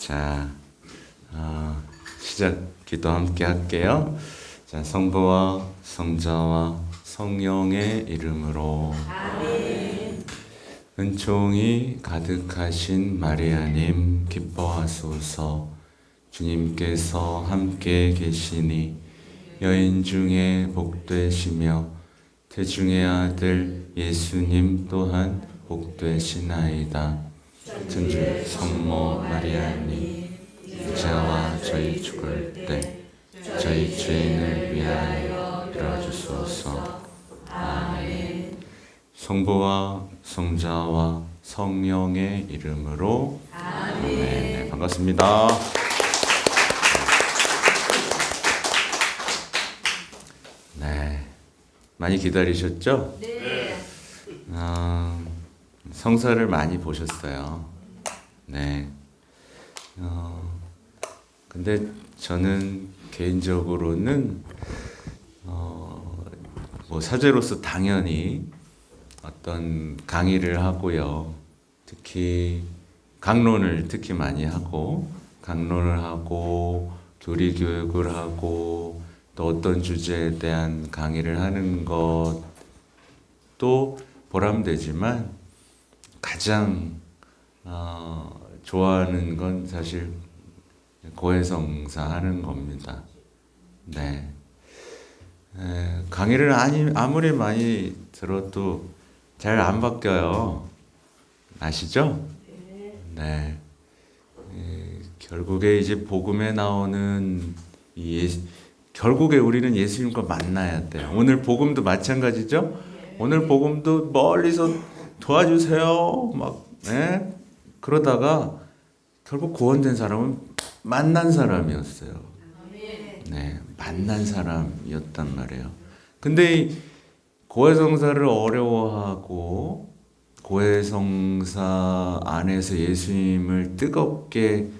자, 시작 기도 함께 할게요. 자, 성부와 성자와 성령의 이름으로 아멘. 은총이 가득하신 마리아님 기뻐하소서. 주님께서 함께 계시니 여인 중에 복되시며 태중의 아들 예수님 또한 복되시나이다. 천주 성모 마리아님 이제와 저희 죽을 때 저희 죄인을 위하여 빌어주소서. 아멘. 성부와 성자와 성령의 이름으로 아멘. 네, 반갑습니다. 네, 많이 기다리셨죠? 네. 성사를 많이 보셨어요. 네. 근데 저는 개인적으로는 뭐 사제로서 당연히 어떤 강의를 하고요. 특히 강론을 특히 많이 하고 강론을 하고 교리 교육을 하고 또 어떤 주제에 대한 강의를 하는 것도 보람되지만 가장 좋아하는 건 사실 고해성사 하는 겁니다. 네. 강의를 아무리 많이 들어도 잘 안 바뀌어요. 아시죠? 네. 결국에 이제 복음에 나오는 결국에 우리는 예수님과 만나야 돼요. 오늘 복음도 마찬가지죠? 오늘 복음도 멀리서 도와주세요. 그러다가 결국 구원된 사람은 만난 사람이었어요. 네, 만난 사람이었단 말이에요. 근데 이 고해성사를 어려워하고 고해성사 안에서 예수님을 뜨겁게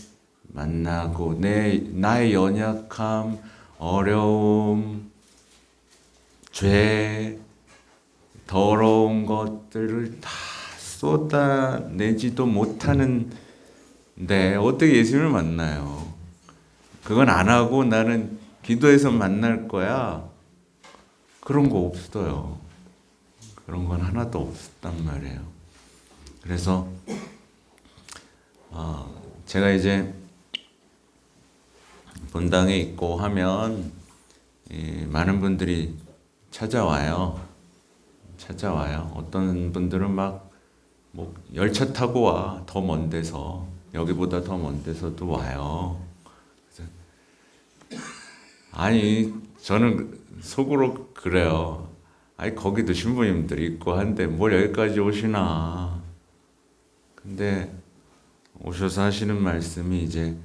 만나고 나의 연약함, 어려움, 죄, 더러운 것들을 다 쏟아내지도 못하는데 어떻게 예수님을 만나요? 그건 안 하고 나는 기도해서 만날 거야. 그런 거 없어요. 그런 건 하나도 없었단 말이에요. 그래서 제가 이제 본당에 있고 하면 많은 분들이 찾아와요. 어떤 분들은 막 열차 타고 와. 더 먼 데서. 여기보다 더 먼 데서도 와요. 그래서 아니, 저는 속으로 그래요. 아니, 거기도 신부님들이 있고 한데 뭘 여기까지 오시나. 근데 오셔서 하시는 말씀이 이제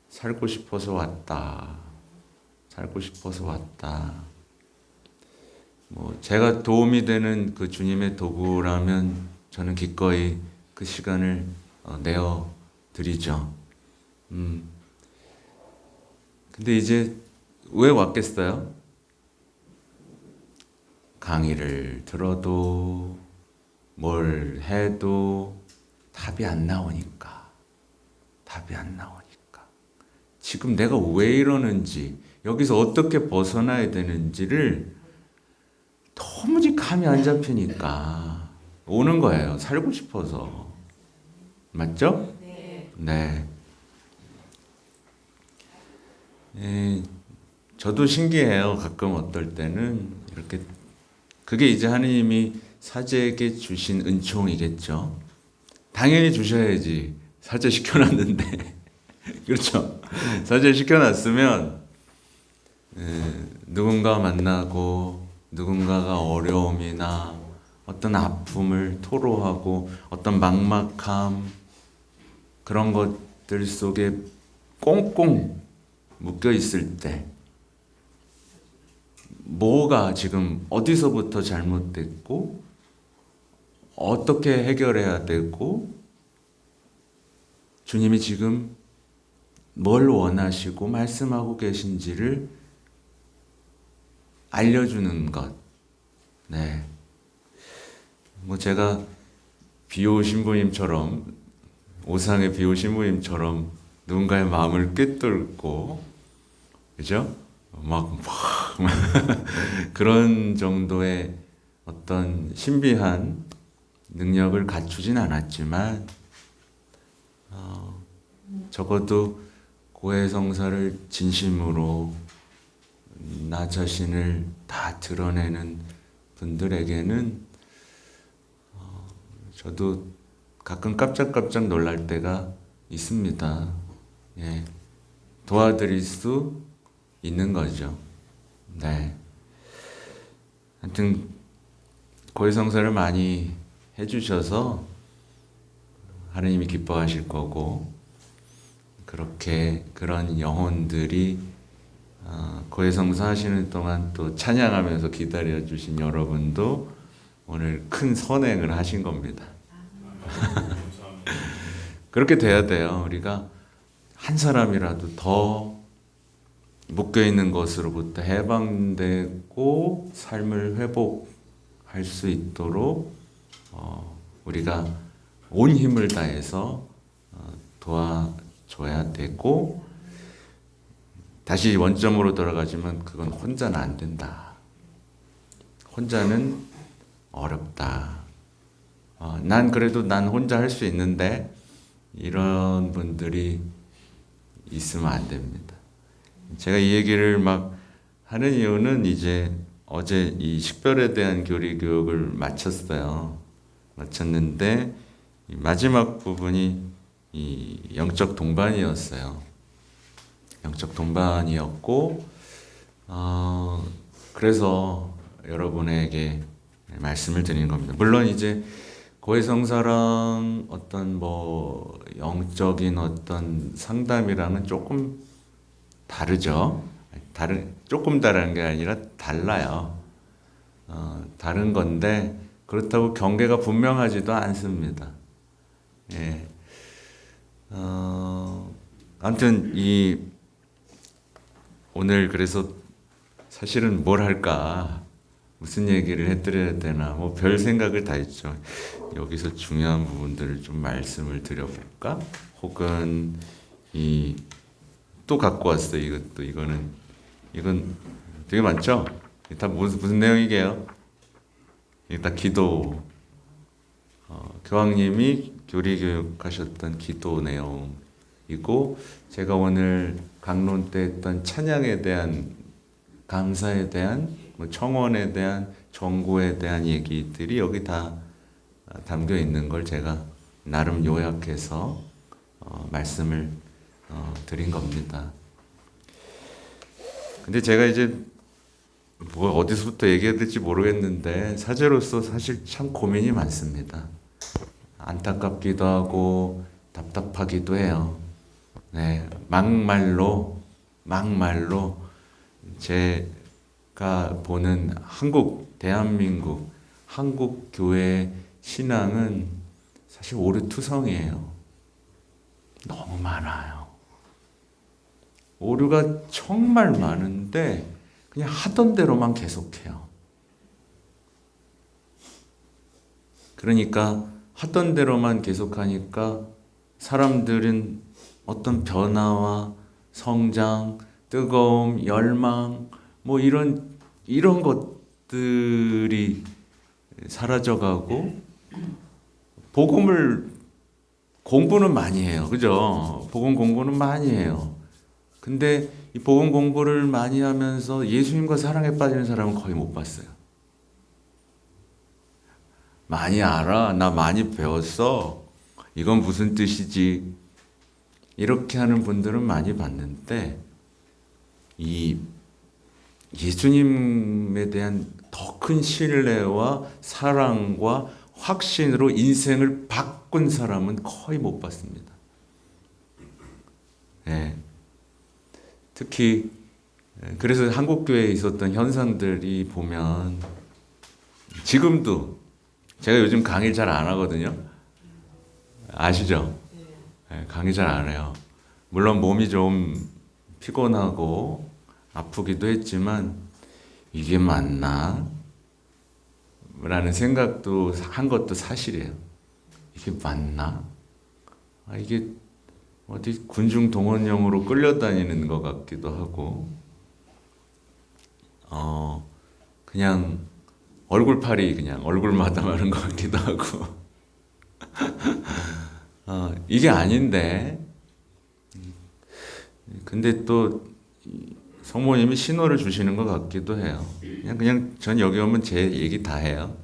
살고 싶어서 왔다. 제가 도움이 되는 그 주님의 도구라면 저는 기꺼이 그 시간을 내어 드리죠. 근데 이제 왜 왔겠어요? 강의를 들어도 뭘 해도 답이 안 나오니까. 지금 내가 왜 이러는지, 여기서 어떻게 벗어나야 되는지를 도무지 감이 안 잡히니까 오는 거예요. 살고 싶어서. 맞죠? 네. 저도 신기해요. 가끔 어떨 때는 이렇게 그게 이제 하느님이 사제에게 주신 은총이겠죠. 당연히 주셔야지. 사제 시켜놨는데 그렇죠. 사제 시켜놨으면 누군가 만나고 누군가가 어려움이나 어떤 아픔을 토로하고 어떤 막막함 그런 것들 속에 꽁꽁 묶여 있을 때 뭐가 지금 어디서부터 잘못됐고 어떻게 해결해야 되고 주님이 지금 뭘 원하시고 말씀하고 계신지를 알려주는 것. 네. 제가 비오 신부님처럼 오상의 비오 신부님처럼 누군가의 마음을 꿰뚫고, 그죠? 막 그런 정도의 어떤 신비한 능력을 갖추진 않았지만 적어도 고해성사를 진심으로 나 자신을 다 드러내는 분들에게는 저도 가끔 깜짝깜짝 놀랄 때가 있습니다. 예, 도와드릴 수 있는 거죠. 네. 하여튼 고해성사를 많이 해주셔서 하나님이 기뻐하실 거고, 그렇게 그런 영혼들이 고해성사 하시는 동안 또 찬양하면서 기다려주신 여러분도 오늘 큰 선행을 하신 겁니다. 그렇게 돼야 돼요. 우리가 한 사람이라도 더 묶여있는 것으로부터 해방되고 삶을 회복할 수 있도록 우리가 온 힘을 다해서 도와줘야 되고, 다시 원점으로 돌아가지만 그건 혼자는 안 된다. 혼자는 어렵다. 난 그래도 난 혼자 할 수 있는데, 이런 분들이 있으면 안 됩니다. 제가 이 얘기를 막 하는 이유는 이제 어제 이 식별에 대한 교리 교육을 마쳤는데 이 마지막 부분이 이 영적 동반이었어요. 영적 동반이었고, 그래서 여러분에게 말씀을 드리는 겁니다. 물론 이제 고해성사랑 어떤 뭐 영적인 어떤 상담이랑은 조금 다르죠. 조금 다른 게 아니라 달라요. 다른 건데 그렇다고 경계가 분명하지도 않습니다. 예. 아무튼 오늘 그래서 사실은 뭘 할까, 무슨 얘기를 해드려야 되나, 뭐 별 생각을 다 했죠. 여기서 중요한 부분들을 좀 말씀을 드려볼까? 혹은 또 갖고 왔어요. 이건 되게 많죠? 다 무슨 내용이게요? 이게 다 기도, 교황님이 교리 교육하셨던 기도 내용이고, 제가 오늘 강론 때 했던 찬양에 대한, 감사에 대한, 청원에 대한, 정고에 대한 얘기들이 여기 다 담겨 있는 걸 제가 나름 요약해서 말씀을 드린 겁니다. 근데 제가 이제 뭐 어디서부터 얘기해야 될지 모르겠는데, 사제로서 사실 참 고민이 많습니다. 안타깝기도 하고 답답하기도 해요. 네, 막말로 제가 보는 대한민국 한국 교회 신앙은 사실 오류투성이에요. 너무 많아요. 오류가 정말 많은데 그냥 하던 대로만 계속해요. 그러니까 하던 대로만 계속하니까 사람들은 어떤 변화와 성장, 뜨거움, 열망, 뭐 이런 것들이 사라져가고, 공부는 많이 해요. 그죠? 복음 공부는 많이 해요. 근데 이 복음 공부를 많이 하면서 예수님과 사랑에 빠지는 사람은 거의 못 봤어요. 많이 알아. 나 많이 배웠어. 이건 무슨 뜻이지? 이렇게 하는 분들은 많이 봤는데, 이 예수님에 대한 더 큰 신뢰와 사랑과 확신으로 인생을 바꾼 사람은 거의 못 봤습니다. 네. 특히 그래서 한국교회에 있었던 현상들이 보면, 지금도 제가 요즘 강의 잘 안 하거든요. 아시죠? 네, 강의 잘 안 해요. 물론 몸이 좀 피곤하고 아프기도 했지만, 이게 맞나? 라는 생각도 한 것도 사실이에요. 이게 맞나? 이게 어디 군중 동원령으로 끌려다니는 것 같기도 하고, 그냥 얼굴팔이 그냥 얼굴마다 마른 것 같기도 하고, 이게 아닌데, 근데 또 성모님이 신호를 주시는 것 같기도 해요. 그냥 전 여기 오면 제 얘기 다 해요.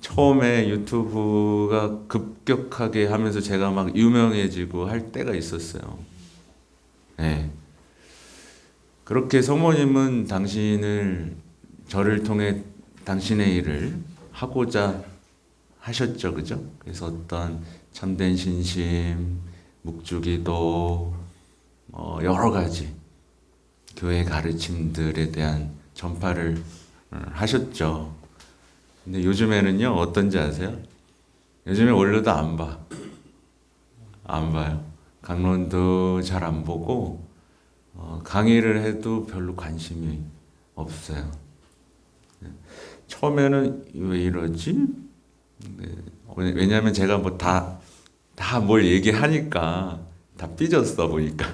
처음에 유튜브가 급격하게 하면서 제가 막 유명해지고 할 때가 있었어요. 네. 그렇게 성모님은 저를 통해 당신의 일을 하고자 하셨죠, 그죠? 그래서 어떤 참된 신심, 묵주기도, 여러 가지 교회 가르침들에 대한 전파를 하셨죠. 근데 요즘에는요, 어떤지 아세요? 요즘에 올려도 안 봐요. 강론도 잘 안 보고, 강의를 해도 별로 관심이 없어요. 처음에는 왜 이러지? 왜냐하면 제가 뭐 다 뭘 얘기하니까 다 삐졌어, 보니까.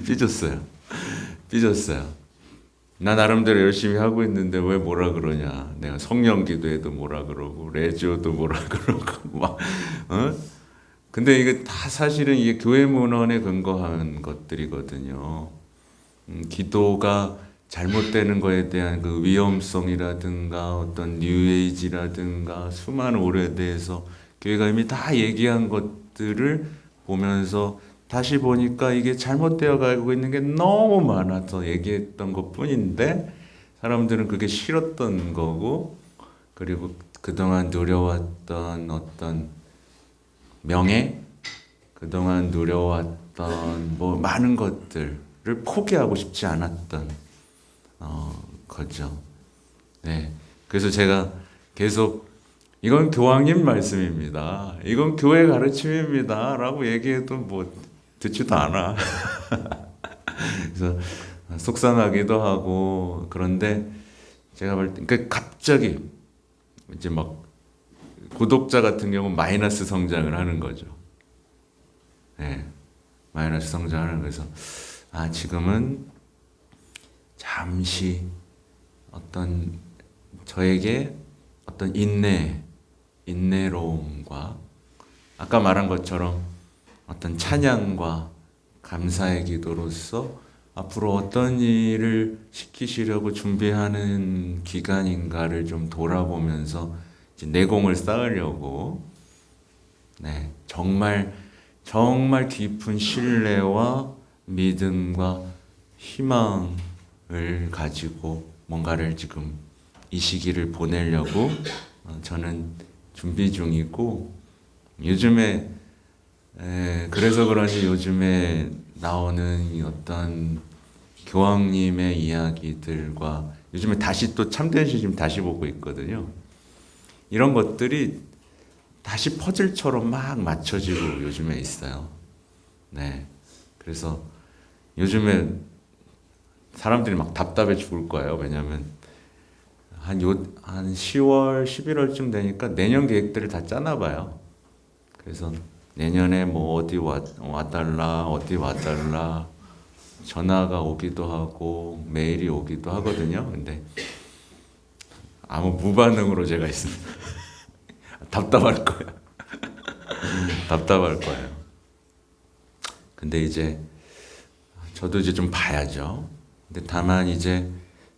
삐졌어요. 나 나름대로 열심히 하고 있는데 왜 뭐라 그러냐. 내가 성령 기도에도 뭐라 그러고, 레지오도 뭐라 그러고, 막, 근데 이게 다 사실은 이게 교회 문헌에 근거한 것들이거든요. 기도가 잘못되는 거에 대한 그 위험성이라든가 어떤 뉴에이지라든가 수많은 오래에 대해서 교회가 이미 다 얘기한 것들을 보면서 다시 보니까 이게 잘못되어 가고 있는 게 너무 많아서 얘기했던 것뿐인데 사람들은 그게 싫었던 거고, 그리고 그동안 누려왔던 어떤 명예, 그동안 누려왔던 뭐 많은 것들을 포기하고 싶지 않았던 거죠. 네. 그래서 제가 계속 이건 교황님 말씀입니다. 이건 교회 가르침입니다. 라고 얘기해도 뭐 듣지도 않아. 그래서 속상하기도 하고, 그런데 제가 볼 때, 그러니까 갑자기 이제 막 구독자 같은 경우는 마이너스 성장을 하는 거죠. 네. 마이너스 성장을 그래서 지금은 잠시 어떤 저에게 어떤 인내로움과 아까 말한 것처럼 어떤 찬양과 감사의 기도로서 앞으로 어떤 일을 시키시려고 준비하는 기간인가를 좀 돌아보면서 이제 내공을 쌓으려고, 네, 정말 깊은 신뢰와 믿음과 희망을 가지고 뭔가를 지금 이 시기를 보내려고 저는 준비 중이고, 요즘에 그래서 그런지 요즘에 나오는 어떤 교황님의 이야기들과 요즘에 다시 또 참된 신심 다시 보고 있거든요. 이런 것들이 다시 퍼즐처럼 막 맞춰지고 요즘에 있어요. 네. 그래서 요즘에 사람들이 막 답답해 죽을 거예요. 왜냐하면 한 10월, 11월쯤 되니까 내년 계획들을 다 짜나 봐요. 그래서 내년에 뭐 어디 와달라 전화가 오기도 하고 메일이 오기도 하거든요. 근데 아무 무반응으로 제가 있습니다. 답답할 거예요. 답답할 거예요. 근데 이제 저도 이제 좀 봐야죠. 근데 다만 이제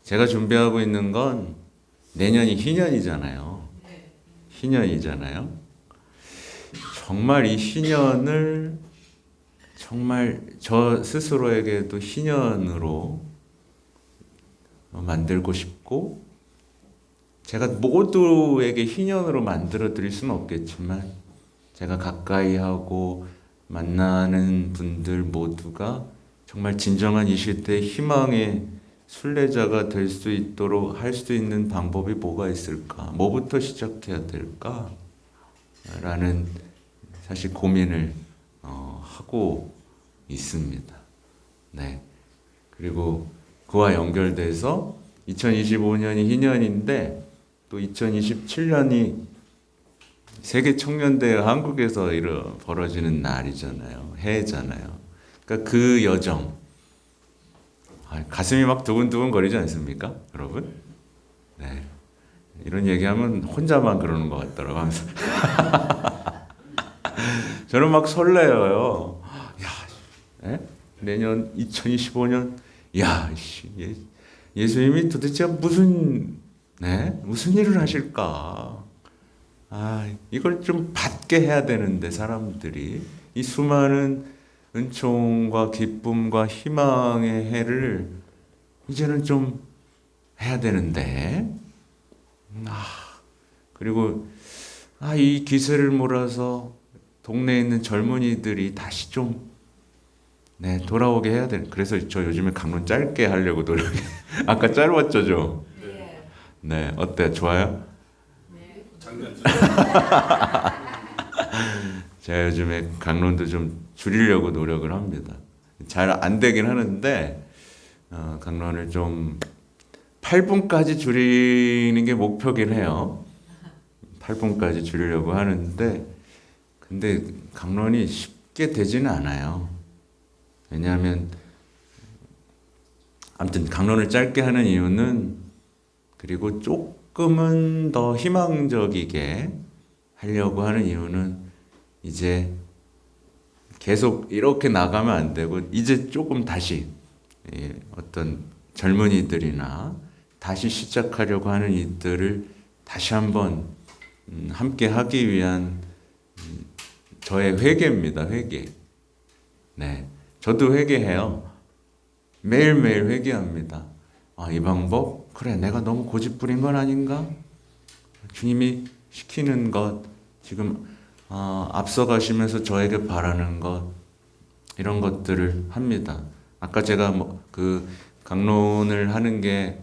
제가 준비하고 있는 건 내년이 희년이잖아요. 정말 이 희년을 정말 저 스스로에게도 희년으로 만들고 싶고, 제가 모두에게 희년으로 만들어 드릴 수는 없겠지만 제가 가까이 하고 만나는 분들 모두가 정말 진정한 이 시대의 희망의 순례자가 될 수 있도록 할 수 있는 방법이 뭐가 있을까? 뭐부터 시작해야 될까? 라는 사실 고민을 하고 있습니다. 네. 그리고 그와 연결돼서 2025년이 희년인데 또 2027년이 세계 청년대회 한국에서 벌어지는 날이잖아요. 해잖아요. 그러니까 그 여정, 가슴이 막 두근두근 거리지 않습니까, 여러분? 네. 이런 얘기하면 혼자만 그러는 것 같더라고요. 항상. 저는 막 설레어요. 야, 에? 내년 2025년, 야, 예수님이 도대체 무슨 일을 하실까? 이걸 좀 받게 해야 되는데, 사람들이. 이 수많은 은총과 기쁨과 희망의 해를 이제는 좀 해야 되는데, 그리고, 이 기세를 몰아서 동네에 있는 젊은이들이 다시 좀, 돌아오게 해야 되는. 그래서 저 요즘에 강론 짧게 하려고 노력해. 아까 짧았죠, 좀? 네, 어때요? 좋아요? 제가 요즘에 강론도 좀 줄이려고 노력을 합니다. 잘 안 되긴 하는데, 강론을 좀 8분까지 줄이는 게 목표긴 해요. 8분까지 줄이려고 하는데, 근데 강론이 쉽게 되지는 않아요. 왜냐하면, 아무튼 강론을 짧게 하는 이유는, 그리고 조금은 더 희망적이게 하려고 하는 이유는, 이제 계속 이렇게 나가면 안 되고, 이제 조금 다시 어떤 젊은이들이나 다시 시작하려고 하는 이들을 다시 한번 함께 하기 위한 저의 회개입니다. 회개. 네, 저도 회개해요. 매일매일 회개합니다. 이 방법? 그래, 내가 너무 고집부린 건 아닌가? 주님이 시키는 것, 지금 앞서가시면서 저에게 바라는 것, 이런 것들을 합니다. 아까 제가 그 강론을 하는 게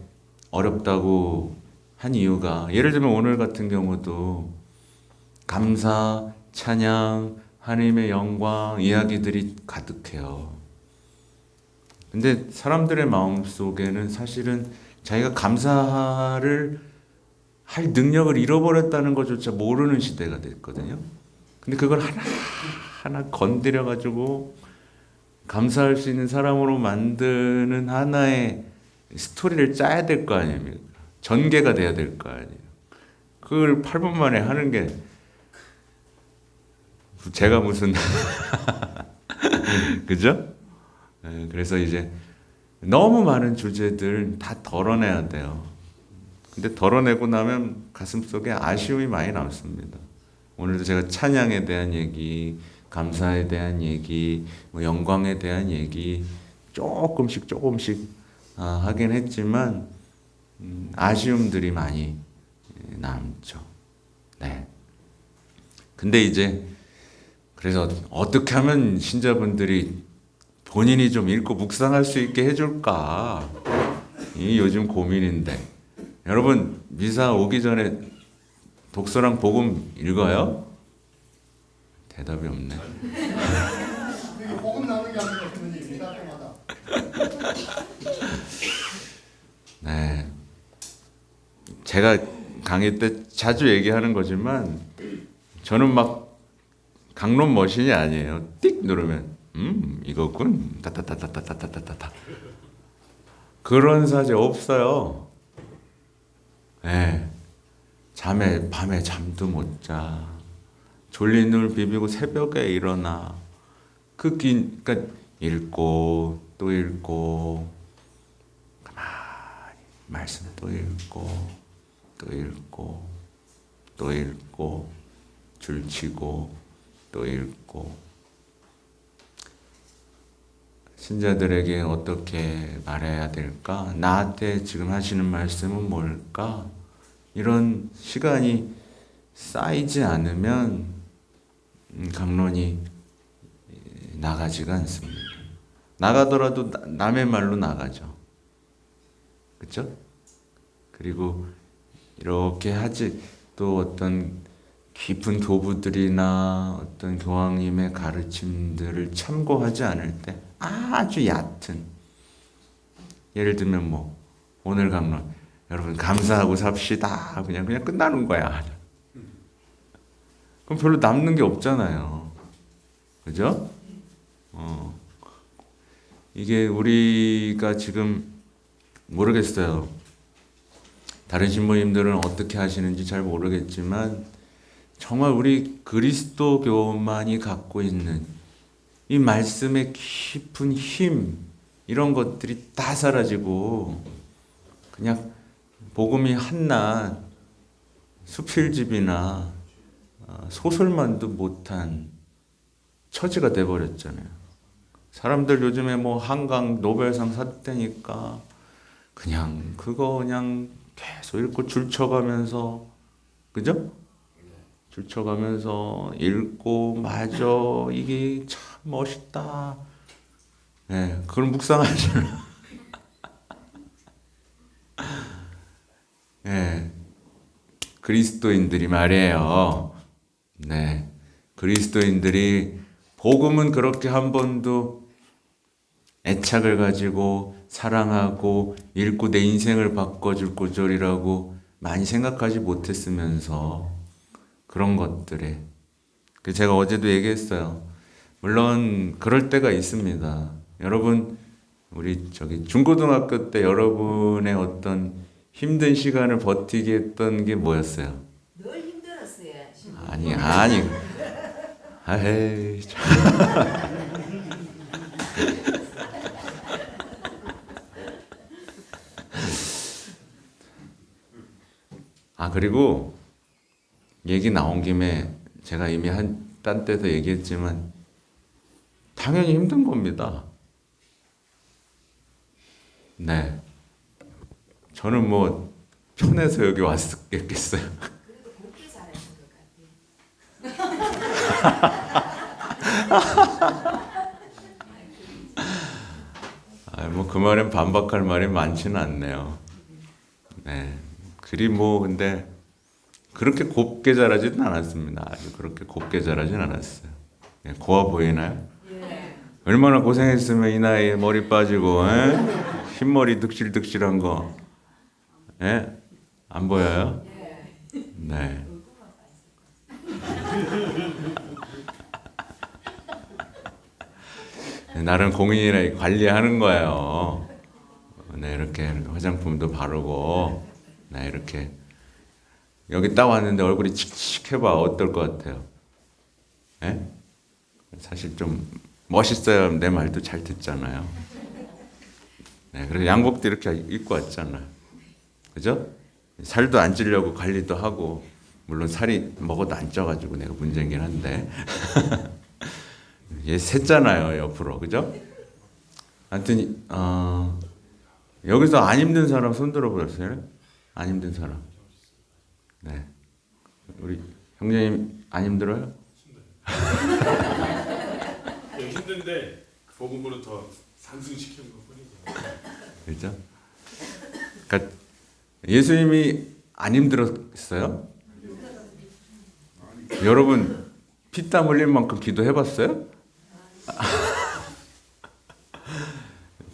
어렵다고 한 이유가, 예를 들면 오늘 같은 경우도 감사, 찬양, 하나님의 영광 이야기들이 가득해요. 근데 사람들의 마음 속에는 사실은 자기가 감사를 할 능력을 잃어버렸다는 것조차 모르는 시대가 됐거든요. 근데 그걸 하나 건드려가지고 감사할 수 있는 사람으로 만드는 하나의 스토리를 짜야 될 거 아닙니까? 전개가 돼야 될 거 아니에요. 그걸 8분 만에 하는 게 제가 무슨 그죠? 그래서 이제 너무 많은 주제들 다 덜어내야 돼요. 근데 덜어내고 나면 가슴속에 아쉬움이 많이 남습니다. 오늘도 제가 찬양에 대한 얘기, 감사에 대한 얘기, 영광에 대한 얘기 조금씩 하긴 했지만 아쉬움들이 많이 남죠. 네. 근데 이제 그래서 어떻게 하면 신자분들이 본인이 좀 읽고 묵상할 수 있게 해줄까? 이 요즘 고민인데. 여러분 미사 오기 전에 독서랑 복음 읽어요? 대답이 없네. 복음 나누기 하는 것은 미사 때마다. 네. 제가 강의 때 자주 얘기하는 거지만 저는 막 강론 머신이 아니에요. 띡 누르면 이거군. 따따따따따따따따. 그런 사제 없어요. 네. 밤에 잠도 못 자. 졸린 눈을 비비고 새벽에 일어나. 그러니까 읽고 또 읽고 가만히 말씀 또 읽고 또 읽고 또 읽고 줄치고 또 읽고 신자들에게 어떻게 말해야 될까? 나한테 지금 하시는 말씀은 뭘까? 이런 시간이 쌓이지 않으면 강론이 나가지가 않습니다. 나가더라도 남의 말로 나가죠. 그렇죠? 그리고 이렇게 하지 또 어떤 깊은 도부들이나 어떤 교황님의 가르침들을 참고하지 않을 때 아주 얕은, 예를 들면 오늘 강론 여러분 감사하고 삽시다 그냥 끝나는 거야. 그럼 별로 남는 게 없잖아요. 그죠? 이게 우리가 지금 모르겠어요. 다른 신부님들은 어떻게 하시는지 잘 모르겠지만 정말 우리 그리스도교만이 갖고 있는 이 말씀의 깊은 힘 이런 것들이 다 사라지고 그냥 복음이 한낱 수필집이나 소설만도 못한 처지가 돼버렸잖아요. 사람들 요즘에 뭐 한강 노벨상 샀다니까 그냥 그거 그냥 계속 읽고 줄쳐가면서 그죠? 줄쳐가면서 읽고 맞아 이게 참 멋있다. 네, 그걸 묵상하잖아. 네, 그리스도인들이 말이에요. 네, 그리스도인들이 복음은 그렇게 한 번도 애착을 가지고 사랑하고 읽고 내 인생을 바꿔줄 구절이라고 많이 생각하지 못했으면서 그런 것들에 제가 어제도 얘기했어요. 물론 그럴 때가 있습니다. 여러분 우리 중고등학교 때 여러분의 어떤 힘든 시간을 버티게 했던 게 뭐였어요? 늘 힘들었어요. 아니 아이 참. 그리고 얘기 나온 김에 제가 이미 딴 때도 얘기했지만 당연히 힘든 겁니다. 네. 저는 뭐 편해서 여기 왔겠어요. 그래도 곱게 잘하신 것 같아요. 뭐 그 말엔 반박할 말이 많지는 않네요. 네. 그리 뭐 근데 그렇게 곱게 자라지는 않았습니다. 아주 그렇게 곱게 자라진 않았어요. 네, 고와 보이나요? 예. 얼마나 고생했으면 이 나이에 머리 빠지고 에? 흰머리 득실득실한 거 에? 안 보여요? 예. 네. 나름 공인이라 관리하는 거예요. 네, 이렇게 화장품도 바르고, 네, 이렇게 여기 딱 왔는데 얼굴이 칙칙해봐 어떨 것 같아요? 예? 사실 좀 멋있어야 내 말도 잘 듣잖아요. 네, 그래서 양복도 이렇게 입고 왔잖아. 그죠? 살도 안 찌려고 관리도 하고, 물론 살이 먹어도 안 쪄가지고 내가 문제긴 한데. 얘 샜잖아요, 옆으로. 그죠? 하여튼, 여기서 안 힘든 사람 손 들어보셨어요? 안 힘든 사람. 네. 우리 형제님 안 힘들어요? 힘든데 복음으로 더 상승시키는 것뿐이죠. 그렇죠? 그러니까 예수님이 안 힘들었어요? 여러분 피땀 흘릴 만큼 기도해봤어요?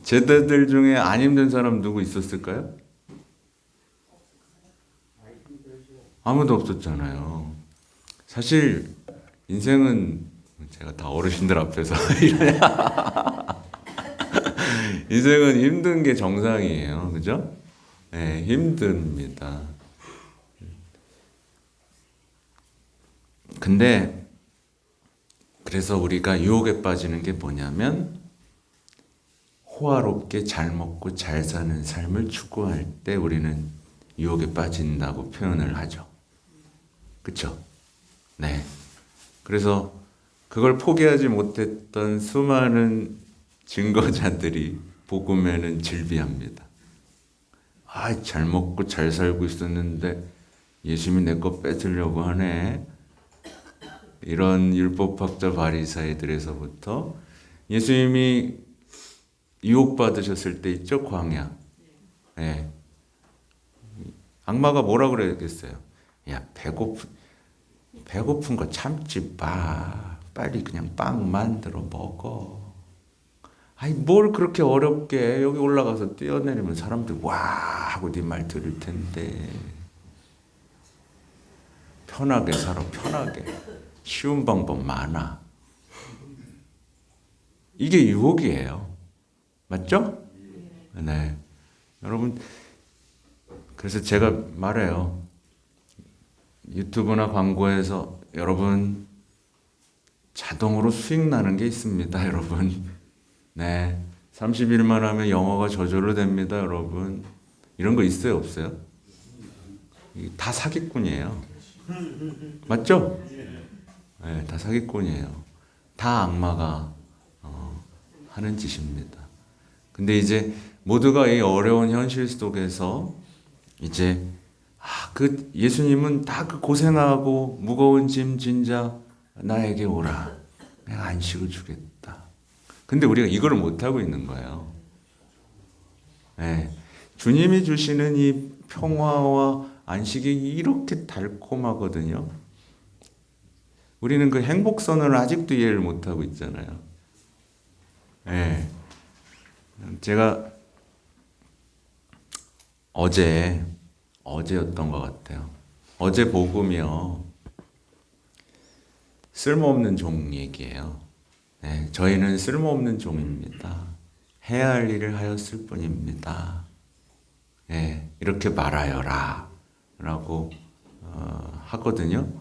제자들 중에 안 힘든 사람 누구 있었을까요? 아무도 없었잖아요. 사실 인생은 제가 다 어르신들 앞에서 인생은 힘든 게 정상이에요. 그죠? 네, 힘듭니다. 근데 그래서 우리가 유혹에 빠지는 게 뭐냐면 호화롭게 잘 먹고 잘 사는 삶을 추구할 때 우리는 유혹에 빠진다고 표현을 하죠. 그렇죠? 네. 그래서 그걸 포기하지 못했던 수많은 증거자들이 복음에는 질비합니다. 잘 먹고 잘 살고 있었는데 예수님이 내 거 뺏으려고 하네. 이런 율법학자 바리사이들에서부터 예수님이 유혹받으셨을 때 있죠, 광야. 네. 악마가 뭐라 그랬겠어요? 야, 배고픈 거 참지 마. 빨리 그냥 빵 만들어 먹어. 뭘 그렇게 어렵게 여기 올라가서 뛰어내리면 사람들 와 하고 네 말 들을 텐데. 편하게 살아, 편하게. 쉬운 방법 많아. 이게 유혹이에요. 맞죠? 네. 여러분, 그래서 제가 말해요. 유튜브나 광고에서 여러분 자동으로 수익 나는 게 있습니다, 여러분. 네. 30일만 하면 영어가 저절로 됩니다, 여러분. 이런 거 있어요, 없어요? 다 사기꾼이에요. 맞죠? 네, 다 사기꾼이에요. 다 악마가 하는 짓입니다. 근데 이제 모두가 이 어려운 현실 속에서 이제 그 예수님은 다 그 고생하고 무거운 짐 진 자 나에게 오라. 내가 안식을 주겠다. 근데 우리가 이거를 못 하고 있는 거예요. 네. 주님이 주시는 이 평화와 안식이 이렇게 달콤하거든요. 우리는 그 행복선을 아직도 이해를 못 하고 있잖아요. 네. 제가 어제였던 것 같아요. 어제 복음이요. 쓸모없는 종 얘기예요. 네, 저희는 쓸모없는 종입니다. 해야 할 일을 하였을 뿐입니다. 네, 이렇게 말하여라 라고 하거든요.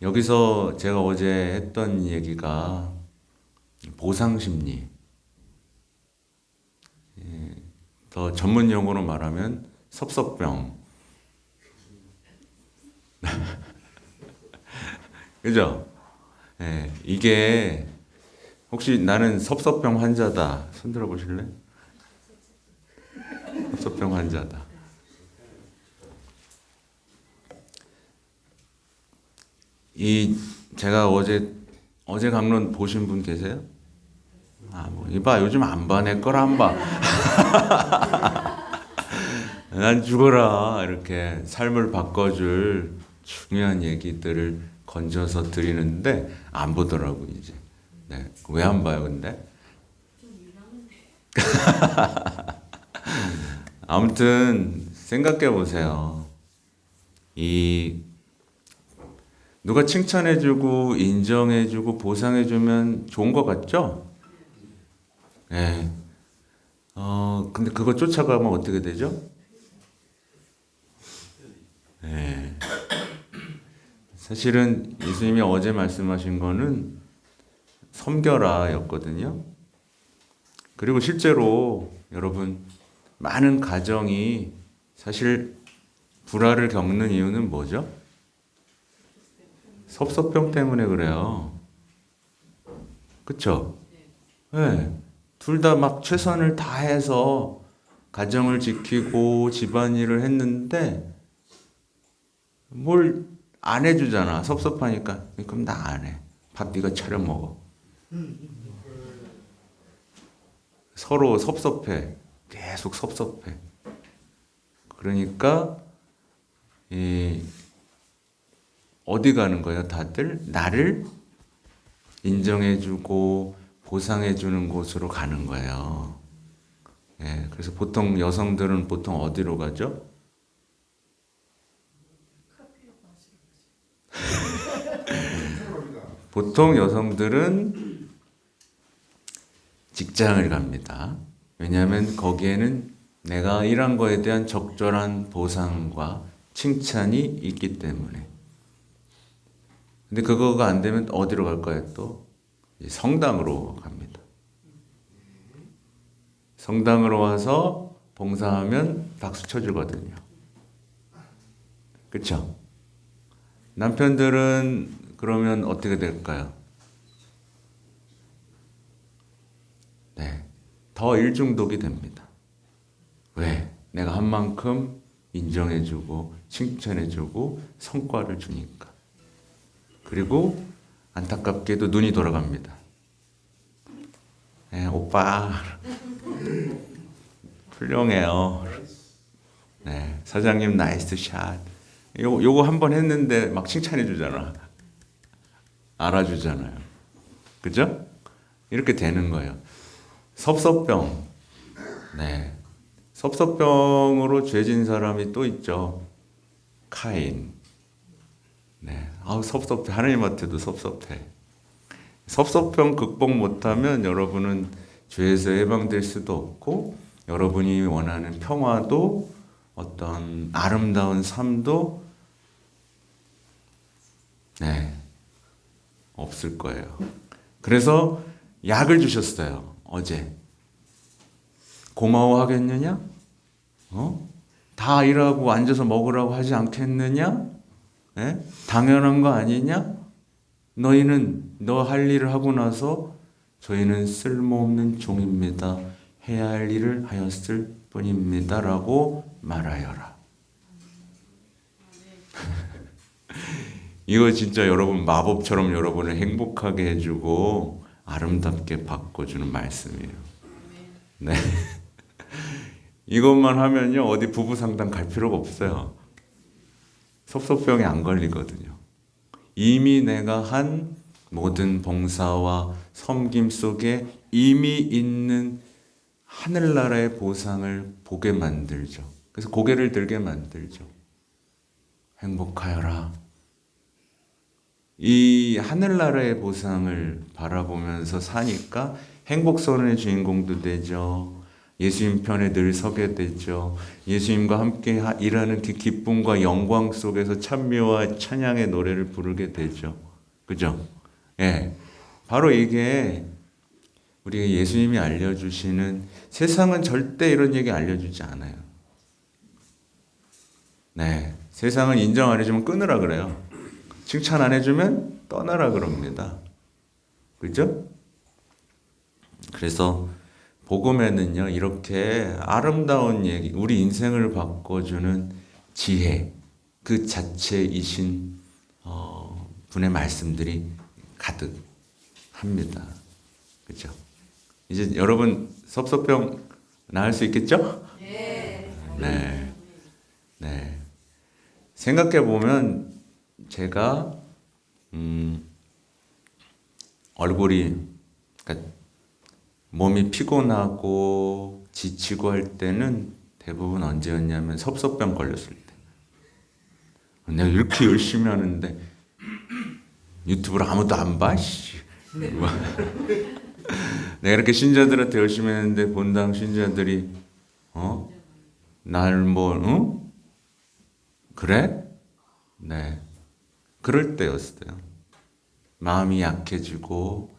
여기서 제가 어제 했던 얘기가 보상심리, 더 전문 용어로 말하면 섭섭병. 그죠? 네, 이게 혹시 나는 섭섭병 환자다. 손 들어 보실래? 섭섭병 환자다. 제가 어제 강론 보신 분 계세요? 이봐, 요즘 안 봐. 내 걸 안 봐. 난 죽어라. 이렇게 삶을 바꿔줄 중요한 얘기들을 건져서 드리는데 안 보더라고, 이제. 네. 왜 안 봐요, 근데? 아무튼, 생각해 보세요. 누가 칭찬해주고, 인정해주고, 보상해주면 좋은 것 같죠? 네. 근데 그거 쫓아가면 어떻게 되죠? 네. 사실은 예수님이 어제 말씀하신 거는 섬겨라 였거든요. 그리고 실제로 여러분, 많은 가정이 사실 불화를 겪는 이유는 뭐죠? 섭섭병 때문에 그래요. 그쵸? 네. 둘 다 막 최선을 다해서 가정을 지키고 집안일을 했는데 뭘 안 해주잖아. 섭섭하니까. 그럼 나 안 해. 밥 네가 차려 먹어. 서로 섭섭해. 계속 섭섭해. 그러니까 어디 가는 거예요, 다들? 나를 인정해주고 보상해주는 곳으로 가는 거예요. 예, 그래서 보통 여성들은 보통 어디로 가죠? 보통 여성들은 직장을 갑니다. 왜냐하면 거기에는 내가 일한 거에 대한 적절한 보상과 칭찬이 있기 때문에. 근데 그거가 안 되면 어디로 갈까요? 또 성당으로 갑니다. 성당으로 와서 봉사하면 박수 쳐주거든요. 그렇죠? 남편들은 그러면 어떻게 될까요? 네, 더 일중독이 됩니다. 왜? 내가 한 만큼 인정해주고 칭찬해주고 성과를 주니까. 그리고 안타깝게도 눈이 돌아갑니다. 네, 오빠 훌륭해요. 네, 사장님 나이스 샷. 요거 한 번 했는데 막 칭찬해 주잖아. 알아주잖아요. 그죠? 이렇게 되는 거예요. 섭섭병. 네. 섭섭병으로 죄진 사람이 또 있죠. 카인. 네, 아우 섭섭해. 하나님한테도 섭섭해. 섭섭병 극복 못하면 여러분은 죄에서 해방될 수도 없고 여러분이 원하는 평화도 어떤 아름다운 삶도 네, 없을 거예요. 그래서 약을 주셨어요. 어제. 고마워하겠느냐? 다 일하고 앉아서 먹으라고 하지 않겠느냐? 예? 당연한 거 아니냐? 너희는 너 할 일을 하고 나서 저희는 쓸모없는 종입니다. 해야 할 일을 하였을 뿐입니다. 라고 말하여라. 이거 진짜 여러분 마법처럼 여러분을 행복하게 해주고 아름답게 바꿔주는 말씀이에요. 네. 이것만 하면요 어디 부부 상담 갈 필요가 없어요. 섭섭병에 안 걸리거든요. 이미 내가 한 모든 봉사와 섬김 속에 이미 있는 하늘나라의 보상을 보게 만들죠. 그래서 고개를 들게 만들죠. 행복하여라. 이 하늘나라의 보상을 바라보면서 사니까 행복선의 주인공도 되죠. 예수님 편에 늘 서게 되죠. 예수님과 함께 일하는 그 기쁨과 영광 속에서 찬미와 찬양의 노래를 부르게 되죠. 그죠? 예. 바로 이게 우리가 예수님이 알려주시는, 세상은 절대 이런 얘기 알려주지 않아요. 네. 세상은 인정 안 해주면 끊으라 그래요. 칭찬 안 해주면 떠나라 그럽니다. 그죠? 그래서 복음에는요, 이렇게 아름다운 얘기, 우리 인생을 바꿔주는 지혜, 그 자체이신 분의 말씀들이 가득합니다. 그죠? 이제 여러분 섭섭병 나을 수 있겠죠? 네. 네. 네. 생각해 보면 제가 얼굴이, 그러니까 몸이 피곤하고 지치고 할 때는 대부분 언제였냐면 섭섭병 걸렸을 때. 내가 이렇게 열심히 하는데 유튜브를 아무도 안 봐? 내가 이렇게 신자들한테 열심히 했는데 본당 신자들이 날 뭐 그래? 네. 그럴 때였어요. 마음이 약해지고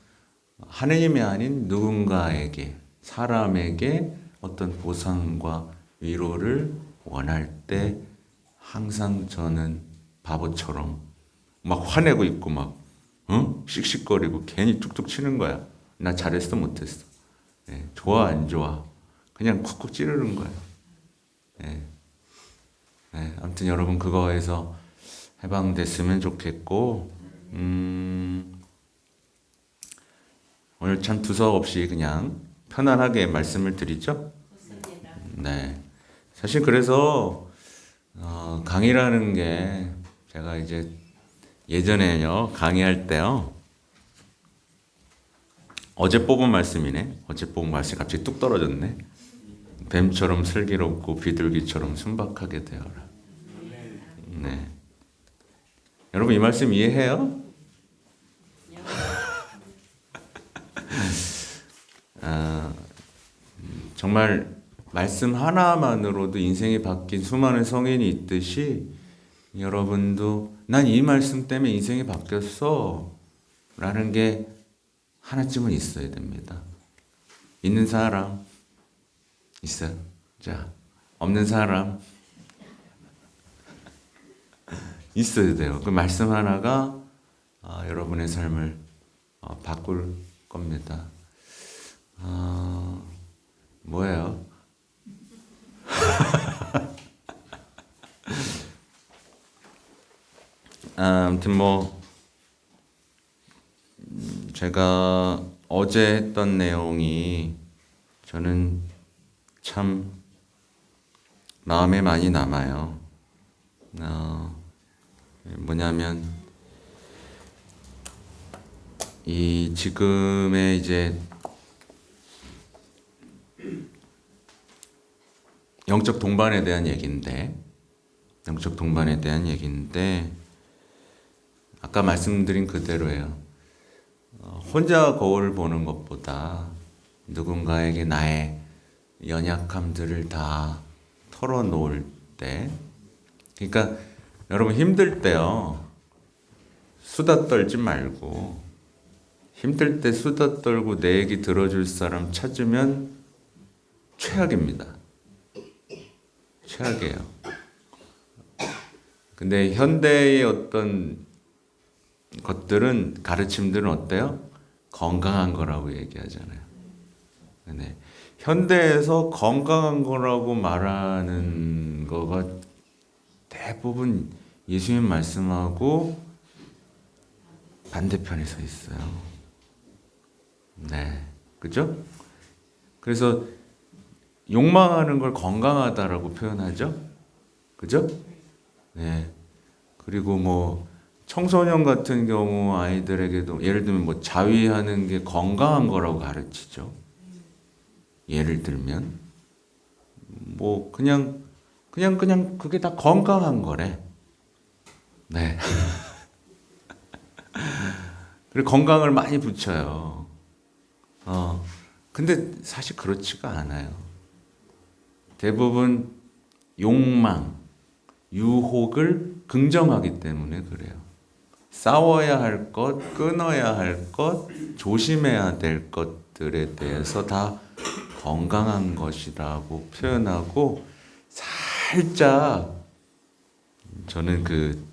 하느님이 아닌 누군가에게, 사람에게 어떤 보상과 위로를 원할 때 항상 저는 바보처럼 막 화내고 있고 막 씩씩거리고 괜히 툭툭 치는 거야. 나 잘했어 못했어. 네, 좋아 안 좋아. 그냥 쿡쿡 찌르는 거예요. 네. 네, 아무튼 여러분 그거에서 해방됐으면 좋겠고 오늘 참 두서없이 그냥 편안하게 말씀을 드리죠. 네, 사실 그래서 강의라는 게 제가 이제 예전에요 강의할 때요 어제 뽑은 말씀이네. 어제 뽑은 말씀이 갑자기 뚝 떨어졌네. 뱀처럼 슬기롭고 비둘기처럼 순박하게 되어라. 네. 여러분 이 말씀 이해해요? 정말 말씀 하나만으로도 인생이 바뀐 수많은 성인이 있듯이 여러분도 난 이 말씀 때문에 인생이 바뀌었어 라는 게 하나쯤은 있어야 됩니다. 있는 사람 있어요? 자, 없는 사람 있어야 돼요. 그 말씀 하나가 여러분의 삶을 바꿀 겁니다. 뭐예요? 아무튼 뭐 제가 어제 했던 내용이 저는 참 마음에 많이 남아요. 뭐냐면 이 지금의 이제 영적 동반에 대한 얘기인데 영적 동반에 대한 얘기인데 아까 말씀드린 그대로예요. 혼자 거울 보는 것보다 누군가에게 나의 연약함들을 다 털어놓을 때, 그러니까 여러분 힘들 때요, 수다 떨지 말고, 힘들 때 수다 떨고 내 얘기 들어줄 사람 찾으면 최악입니다. 최악이에요. 근데 현대의 어떤 것들은, 가르침들은 어때요? 건강한 거라고 얘기하잖아요. 네. 현대에서 건강한 거라고 말하는 거가 대부분 예수님 말씀하고 반대편에 서 있어요. 네. 그죠? 그래서 욕망하는 걸 건강하다라고 표현하죠? 그죠? 네. 그리고 뭐 청소년 같은 경우 아이들에게도 예를 들면 뭐 자위하는 게 건강한 거라고 가르치죠. 예를 들면 뭐 그냥 그게 다 건강한 거래. 네. 그리고 건강을 많이 붙여요. 근데 사실 그렇지가 않아요. 대부분 욕망, 유혹을 긍정하기 때문에 그래요. 싸워야 할 것, 끊어야 할 것, 조심해야 될 것들에 대해서 다 건강한 것이라고 표현하고, 살짝 저는 그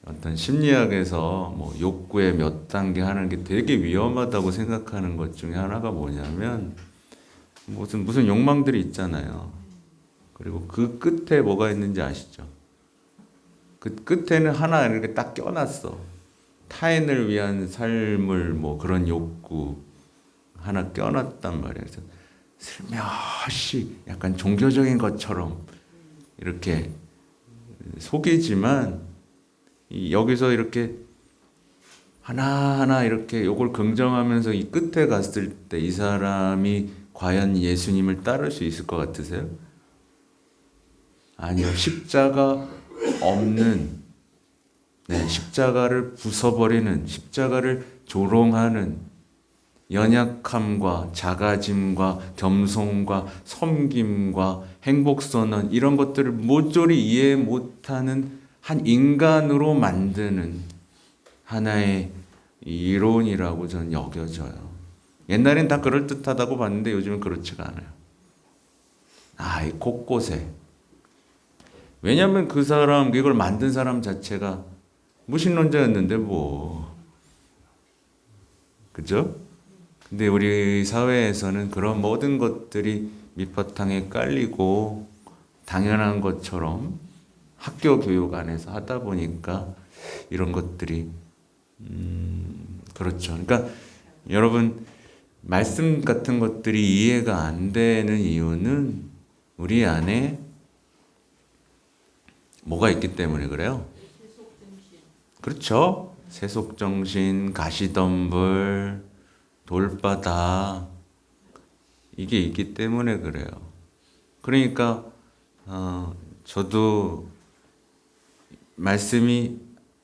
어떤 심리학에서 뭐 욕구의 몇 단계 하는 게 되게 위험하다고 생각하는 것 중에 하나가 뭐냐면 무슨 욕망들이 있잖아요. 그리고 그 끝에 뭐가 있는지 아시죠? 그 끝에는 하나 이렇게 딱 껴놨어. 타인을 위한 삶을 뭐 그런 욕구 하나 껴놨단 말이에요. 그래서 슬며시 약간 종교적인 것처럼 이렇게 속이지만 여기서 이렇게 하나하나 이렇게 요걸 긍정하면서 이 끝에 갔을 때 이 사람이 과연 예수님을 따를 수 있을 것 같으세요? 아니요. 십자가 없는, 네, 십자가를 부숴버리는, 십자가를 조롱하는 연약함과 작아짐과 겸손과 섬김과 행복선언, 이런 것들을 모조리 이해 못하는 한 인간으로 만드는 하나의 이론이라고 저는 여겨져요. 옛날엔 다 그럴듯하다고 봤는데 요즘은 그렇지가 않아요. 이 곳곳에. 왜냐하면 그 사람, 이걸 만든 사람 자체가 무신론자였는데 뭐. 그죠? 근데 우리 사회에서는 그런 모든 것들이 밑바탕에 깔리고 당연한 것처럼 학교 교육 안에서 하다 보니까 이런 것들이 그렇죠. 그러니까 여러분 말씀 같은 것들이 이해가 안 되는 이유는 우리 안에 뭐가 있기 때문에 그래요? 그렇죠. 세속정신, 가시덤불, 돌바닥, 이게 있기 때문에 그래요. 그러니까 저도 말씀이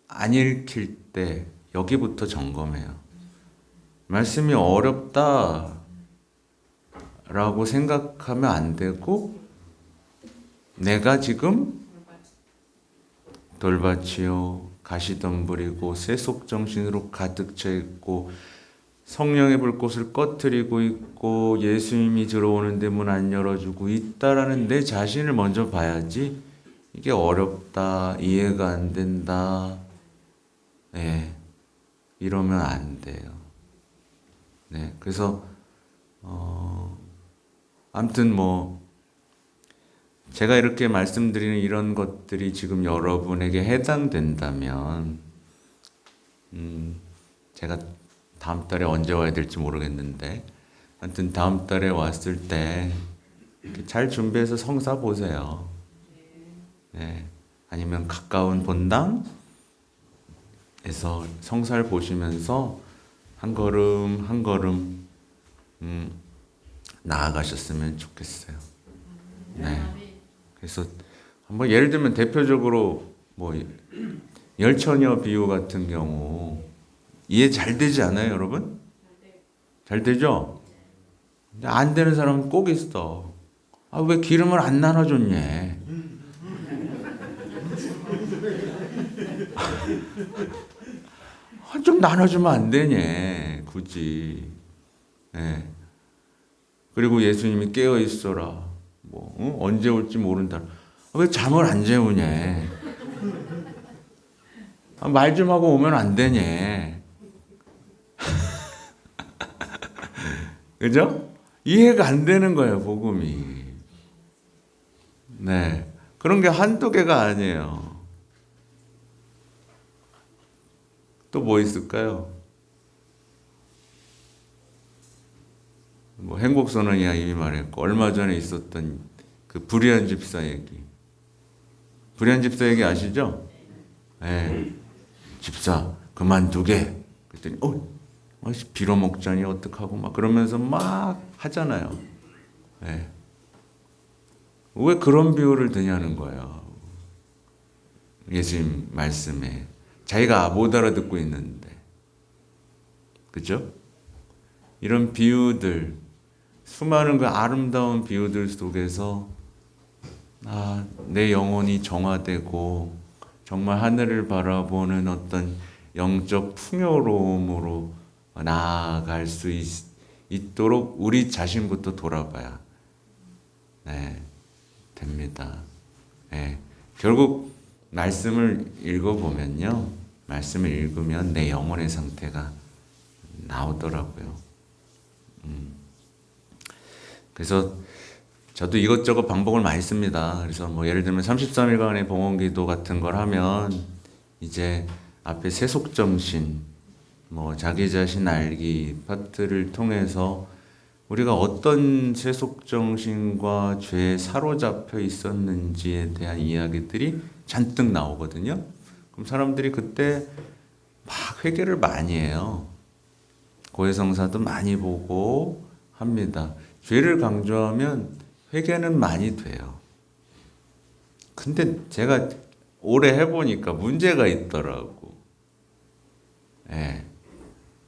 안 읽힐 때 여기부터 점검해요. 말씀이 어렵다라고 생각하면 안 되고, 내가 지금 돌밭이요 가시덤불이고 세속정신으로 가득 차 있고 성령의 불꽃을 꺼트리고 있고 예수님이 들어오는데 문 안 열어주고 있다라는 내 자신을 먼저 봐야지. 이게 어렵다, 이해가 안 된다, 네, 이러면 안 돼요. 네, 그래서 아무튼 뭐 제가 이렇게 말씀드리는 이런 것들이 지금 여러분에게 해당된다면 제가 다음 달에 언제 와야 될지 모르겠는데 아무튼 다음 달에 왔을 때 잘 준비해서 성사 보세요. 네. 아니면 가까운 본당에서 성사를 보시면서 한 걸음 한 걸음 나아가셨으면 좋겠어요. 네. 그래서 뭐 예를 들면 대표적으로 뭐 열처녀 비유 같은 경우 이해 잘 되지 않아요, 여러분? 잘 되죠? 근데 안 되는 사람은 꼭 있어. 아, 왜 기름을 안 나눠줬냐? 좀 나눠주면 안 되냐, 굳이. 예. 그리고 예수님이 깨어 있어라. 뭐 언제 올지 모른다. 왜 잠을 안 재우냐? 말 좀 하고 오면 안 되냐? 그죠? 이해가 안 되는 거예요, 복음이. 네. 그런 게 한두 개가 아니에요. 또 뭐 있을까요? 뭐 행복선언이야 이미 말했고, 얼마 전에 있었던 그 불의한 집사 얘기. 불의한 집사 얘기 아시죠? 네. 집사 그만두게. 그랬더니 빌어먹자니 어떡하고 막 그러면서 막 하잖아요. 네. 왜 그런 비유를 드냐는 거예요. 예수님 말씀에. 자기가 못 알아듣고 있는데. 그죠? 이런 비유들, 수많은 그 아름다운 비유들 속에서 내 영혼이 정화되고 정말 하늘을 바라보는 어떤 영적 풍요로움으로 나아갈 수 있도록 우리 자신부터 돌아봐야 됩니다. 결국 말씀을 읽어보면요. 말씀을 읽으면 내 영혼의 상태가 나오더라고요. 그래서 저도 이것저것 방법을 많이 씁니다. 그래서 뭐 예를 들면 33일간의 봉헌기도 같은 걸 하면 이제 앞에 세속정신, 뭐 자기 자신 알기 파트를 통해서 우리가 어떤 세속정신과 죄에 사로잡혀 있었는지에 대한 이야기들이 잔뜩 나오거든요. 그럼 사람들이 그때 막 회개를 많이 해요. 고해성사도 많이 보고 합니다. 죄를 강조하면 회개는 많이 돼요. 근데 제가 오래 해보니까 문제가 있더라고.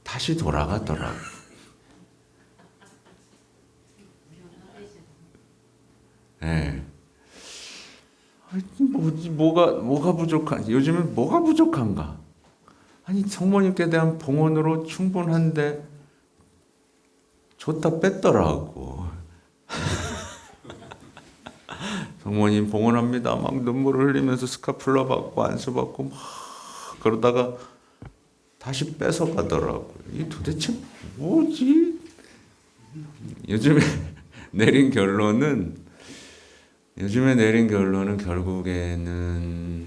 다시 돌아가더라고. 뭐가 부족한지, 요즘은 뭐가 부족한가? 아니, 성모님께 대한 봉헌으로 충분한데 줬다 뺐더라고. 성모님 봉헌합니다. 막 눈물을 흘리면서 스카플라 받고 안수 받고 막 그러다가 다시 뺏어 가더라고요. 이 도대체 뭐지? 요즘에 내린 결론은 결국에는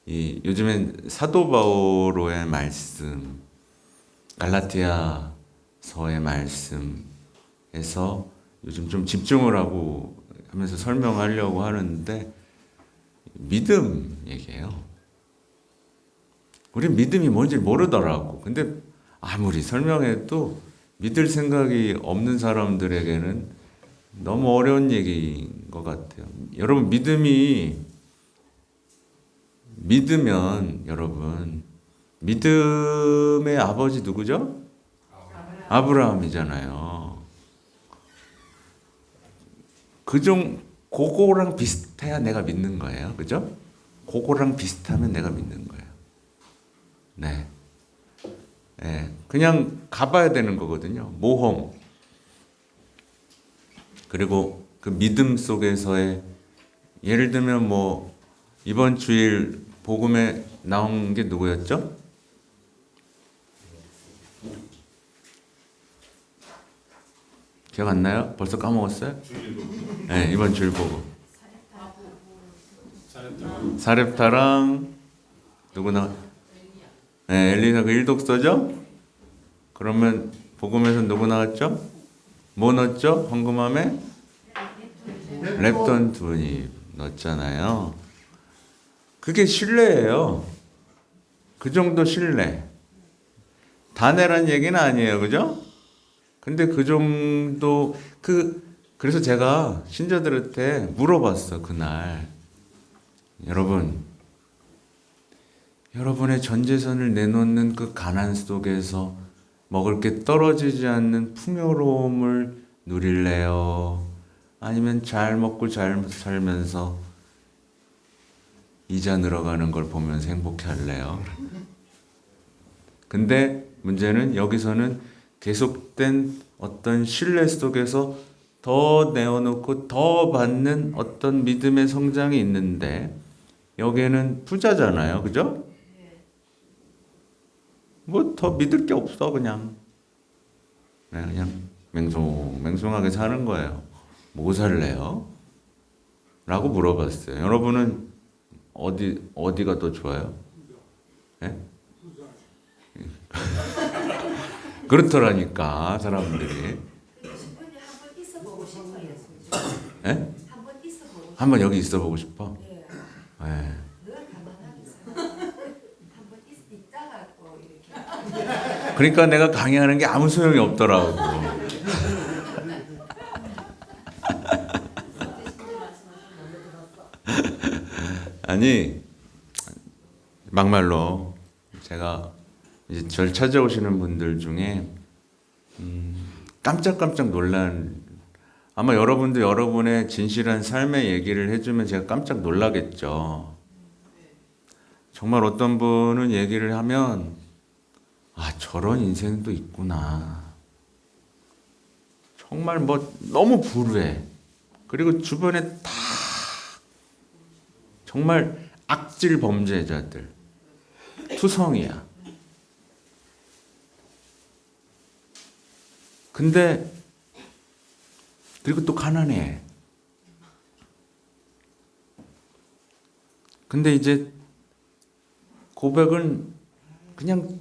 요즘엔 사도 바오로의 말씀, 갈라디아서의 말씀에서 요즘 좀 집중을 하면서 설명하려고 하는데 믿음 얘기예요. 우리 믿음이 뭔지 모르더라고. 근데 아무리 설명해도 믿을 생각이 없는 사람들에게는 너무 어려운 얘기인 것 같아요. 여러분 믿으면 여러분 믿음의 아버지 누구죠? 아브라함이잖아요. 그거랑 비슷해야 내가 믿는 거예요. 그죠? 그거랑 비슷하면 내가 믿는 거예요. 그냥 가봐야 되는 거거든요. 모험. 그리고 그 믿음 속에서의 예를 들면 뭐 이번 주일 복음에 나온 게 누구였죠? 기억 안 나요? 벌써 까먹었어요? 이번 주일 복음. 사렙타랑 누구 나왔? 엘리사 그 일독서죠? 그러면 복음에서 누구 나왔죠? 뭐 넣었죠? 황금함에? 랩돈 두 입 넣었잖아요. 그게 신뢰예요. 그 정도 신뢰. 다내란 얘기는 아니에요. 그죠? 근데 그 정도, 그래서 제가 신자들한테 물어봤어, 그날. 여러분, 여러분의 전 재산을 내놓는 그 가난 속에서 먹을 게 떨어지지 않는 풍요로움을 누릴래요? 아니면 잘 먹고 잘 살면서 이자 늘어가는 걸 보면서 행복해 할래요? 근데 문제는 여기서는 계속된 어떤 신뢰 속에서 더 내어놓고 더 받는 어떤 믿음의 성장이 있는데 여기에는 부자잖아요. 그죠? 뭐 더 믿을 게 없어 그냥. 네, 그냥 맹송하게 사는 거예요. 뭐 살래요? 라고 물어봤어요. 여러분은 어디가 더 좋아요? 네? 그렇더라니까 사람들이. 신분이 한번 있어보고 싶어요. 네? 한번 있어보고 싶어요. 한번 여기 있어보고 싶어? 네. 네. 늘 가만하게 살아. 한번 있다가 또 이렇게. 그러니까 내가 강의하는 게 아무 소용이 없더라고. 아니 막말로 제가 이제 절 찾아오시는 분들 중에 깜짝깜짝 놀란, 아마 여러분도 여러분의 진실한 삶의 얘기를 해주면 제가 깜짝 놀라겠죠. 정말 어떤 분은 얘기를 하면 아 저런 인생도 있구나. 정말 뭐 너무 불우해. 그리고 주변에 다 정말 악질 범죄자들, 투성이야. 근데 그리고 또 가난해. 근데 이제 고백은 그냥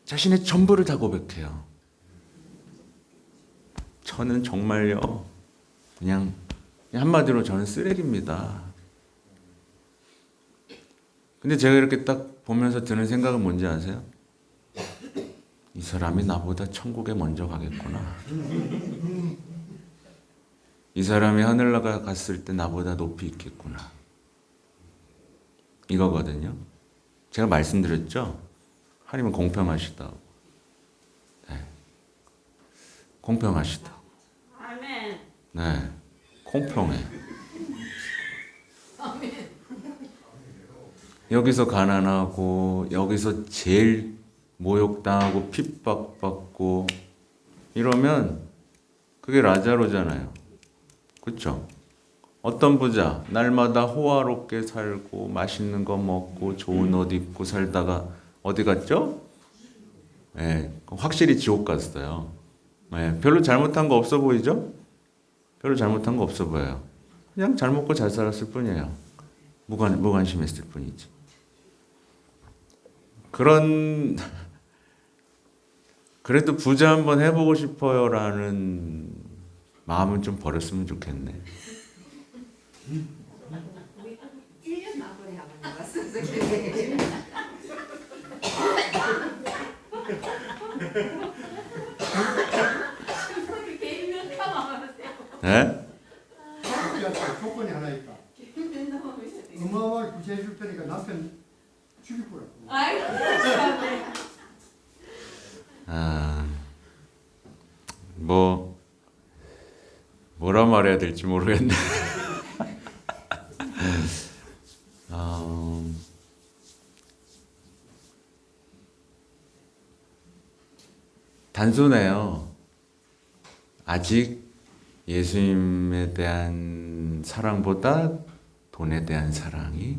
자신의 전부를 다 고백해요. 저는 정말요, 그냥 한마디로 저는 쓰레기입니다. 근데 제가 이렇게 딱 보면서 드는 생각은 뭔지 아세요? 이 사람이 나보다 천국에 먼저 가겠구나. 이 사람이 하늘나라 갔을 때 나보다 높이 있겠구나. 이거거든요. 제가 말씀드렸죠? 하나님은 공평하시다고. 네. 공평하시다고. 아멘. 네. 공평해. 여기서 가난하고 여기서 제일 모욕당하고 핍박받고 이러면 그게 라자로잖아요. 그렇죠? 어떤 부자 날마다 호화롭게 살고 맛있는 거 먹고 좋은 옷 입고 살다가 어디 갔죠? 네, 확실히 지옥 갔어요. 네, 별로 잘못한 거 없어 보이죠? 별로 잘못한 거 없어 보여요. 그냥 잘 먹고 잘 살았을 뿐이에요. 무관심했을 뿐이지. 그래도 부자 한번 해보고 싶어요라는 마음은 좀 버렸으면 좋겠네. 1년 만에 한번 나갔어요. 네? 조건이 하나 있다. 어마어마하게 구제해 줄 테니까 남편 죽일 거라고. 뭐라 말해야 될지 모르겠네. 단순해요. 아직 예수님에 대한 사랑보다 돈에 대한 사랑이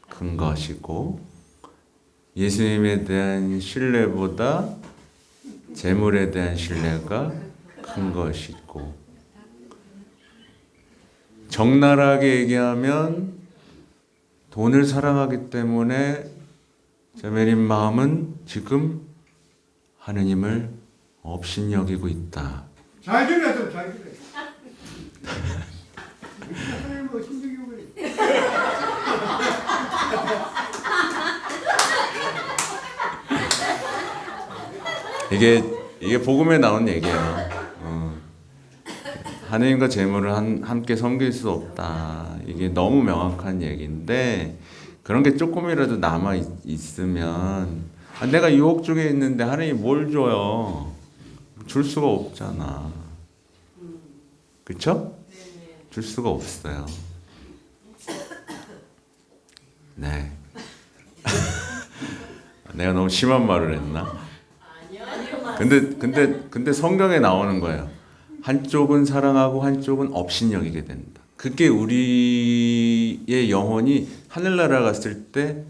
큰 것이고, 예수님에 대한 신뢰보다 재물에 대한 신뢰가 큰 것이고, 적나라하게 얘기하면 돈을 사랑하기 때문에 자매님 마음은 지금 하느님을 업신여기고 있다. 잘 들어 좀 잘 들어. 하나님 뭐 신경이 그래. 이게 복음에 나온 얘기예요. 하느님과 재물은 함께 섬길 수 없다. 이게 너무 명확한 얘기인데 그런 게 조금이라도 남아 있으면 내가 유혹 중에 있는데 하느님 뭘 줘요? 줄 수가 없잖아. 그렇죠? 줄 수가 없어요. 네. 내가 너무 심한 말을 했나? 근데 성경에 나오는 거예요. 한쪽은 사랑하고 한쪽은 업신여기게 된다. 그게 우리의 영혼이 하늘나라 갔을 때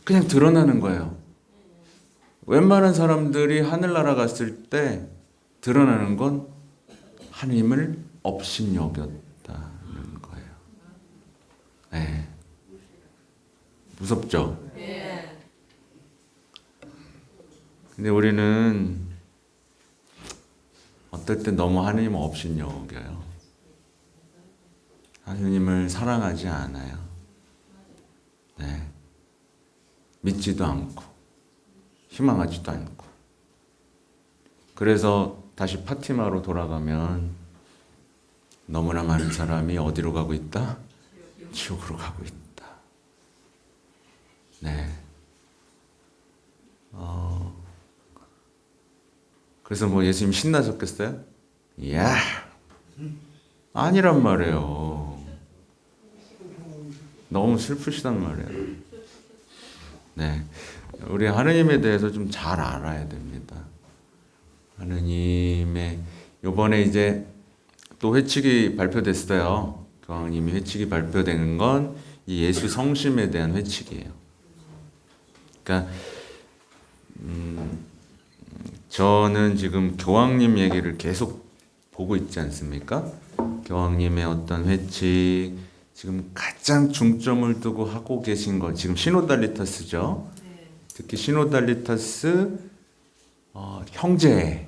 그냥 드러나는 거예요. 웬만한 사람들이 하늘나라 갔을 때 드러나는 건 하나님을 업신여겼다는 거예요. 네. 무섭죠? 근데 우리는 어떨 때 너무 하나님을 업신여겨요. 하나님을 사랑하지 않아요. 네. 믿지도 않고 희망하지도 않고. 그래서 다시 파티마로 돌아가면 너무나 많은 사람이 어디로 가고 있다? 지옥으로 가고 있다. 네. 그래서 뭐 예수님 신나셨겠어요? 이야, 아니란 말이에요. 너무 슬프시단 말이에요. 네, 우리 하느님에 대해서 좀 잘 알아야 됩니다. 하느님의 요번에 이제 또 회칙이 발표됐어요. 교황님이 회칙이 발표되는 건 이 예수 성심에 대한 회칙이에요. 그러니까 저는 지금 교황님 얘기를 계속 보고 있지 않습니까? 교황님의 어떤 회칙, 지금 가장 중점을 두고 하고 계신 거, 지금 시노달리타스죠. 특히 시노달리타스 형제,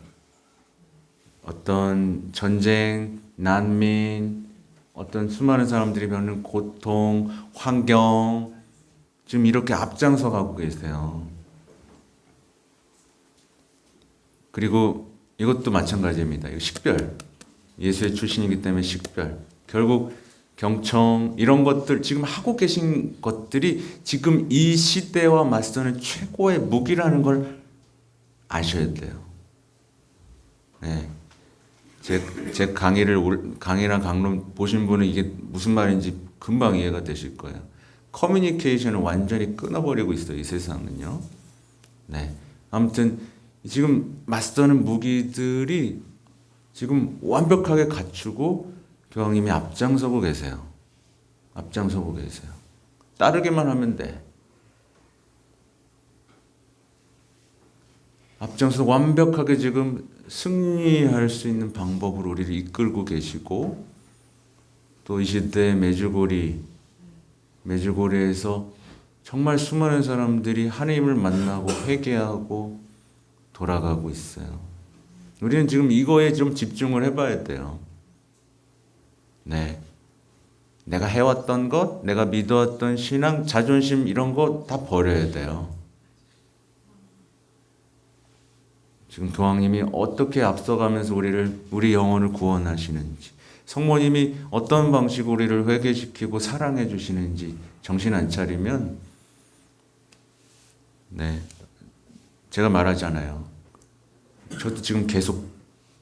어떤 전쟁, 난민, 어떤 수많은 사람들이 겪는 고통, 환경, 지금 이렇게 앞장서 가고 계세요. 그리고 이것도 마찬가지입니다. 이거 식별. 예수의 출신이기 때문에 식별. 결국 경청 이런 것들 지금 하고 계신 것들이 지금 이 시대와 맞서는 최고의 무기라는 걸 아셔야 돼요. 네. 제 강의랑 강론 보신 분은 이게 무슨 말인지 금방 이해가 되실 거예요. 커뮤니케이션을 완전히 끊어버리고 있어요. 이 세상은요. 네. 아무튼 지금 맞서는 무기들이 지금 완벽하게 갖추고 교황님이 앞장서고 계세요. 앞장서고 계세요. 따르기만 하면 돼. 앞장서 완벽하게 지금 승리할 수 있는 방법으로 우리를 이끌고 계시고 또 이 시대 메주고리에서 정말 수많은 사람들이 하나님을 만나고 회개하고 돌아가고 있어요. 우리는 지금 이거에 좀 집중을 해봐야 돼요. 네. 내가 해왔던 것, 내가 믿어왔던 신앙, 자존심 이런 거 다 버려야 돼요. 지금 교황님이 어떻게 앞서가면서 우리 영혼을 구원하시는지, 성모님이 어떤 방식으로 우리를 회개시키고 사랑해 주시는지 정신 안 차리면, 네, 제가 말하잖아요. 저도 지금 계속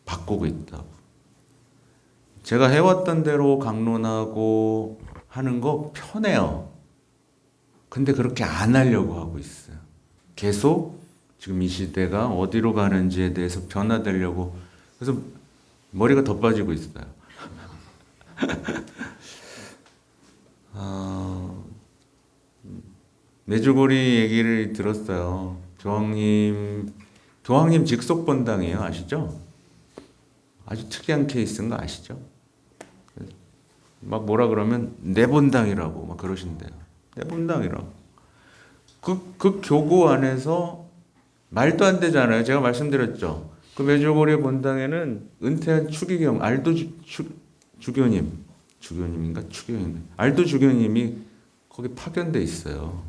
바꾸고 있다고. 제가 해왔던 대로 강론하고 하는 거 편해요. 근데 그렇게 안 하려고 하고 있어요. 계속 지금 이 시대가 어디로 가는지에 대해서 변화되려고. 그래서 머리가 더 빠지고 있어요. 메주고리 얘기를 들었어요. 교황님 직속 본당이에요. 아시죠? 아주 특이한 케이스인 거 아시죠? 막 뭐라 그러면 내 본당이라고 막 그러신대요. 내 본당이라고. 그 교구 안에서 말도 안 되잖아요. 제가 말씀드렸죠. 그 메주고리 본당에는 은퇴한 추기경, 알도 주교님인가? 추기경인가? 알도 주교님이 거기 파견돼 있어요.